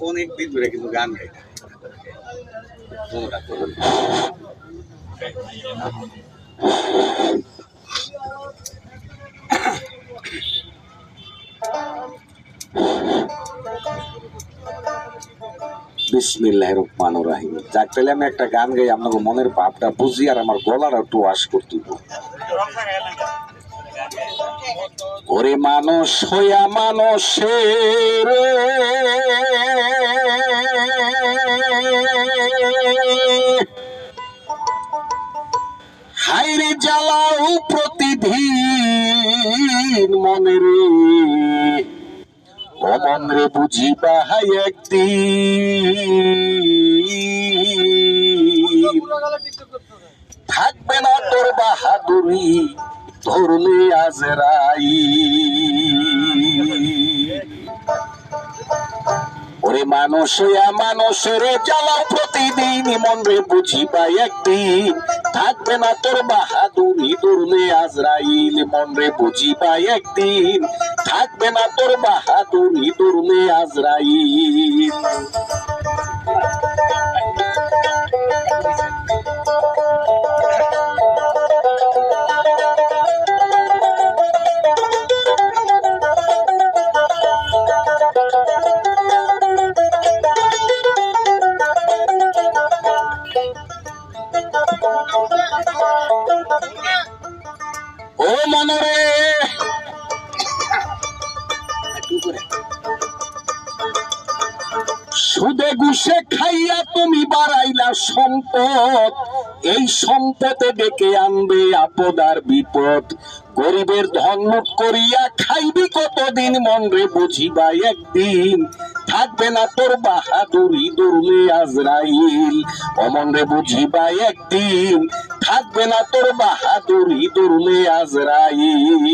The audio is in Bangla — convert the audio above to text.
অনেক দিন ধরে কিন্তু গান গাই বিসমিল্লাহির রহমানির রহিম। যাক তাহলে আমি একটা গান গাই, আপনাকে মনের ভাবটা বুঝি আর আমার গলাটা একটু ওয়াশ করতে দিব। ওরে মানুষ হইয়া মানুষের হাইরে জ্বালাও প্রতিদিন মনের অমন রে বুঝিবা হাই একদিন থাকবে না তোর বাহাদুরি ধরলে আজরাই। ওরে মানুষ মানুষের জ্বালা প্রতিদিন মন রে বুঝিবা একদিন থাকবে না তোর বাহাদুরি ধরলে আজরাইল। মন রে বুঝিবা একদিন থাকবে না তোর বাহাদুরি ধরলে আজরাইল। ও মনরে সুদে ঘুষে খাইয়া তুমি বাড়াইলা সম্পদ, এই সম্পদে ডেকে আনবে আপদ আর বিপদ। গরিবের ধন লুট করিয়া খাইবি কতদিন মন রে বুঝিবা একদিন থাকবে না তোর বাহাদুরি ধরলে আজরাইল। অমন রে বুঝিবা একদিন থাকবে না তোর বাহাদুরি ধরলে আজরাইল।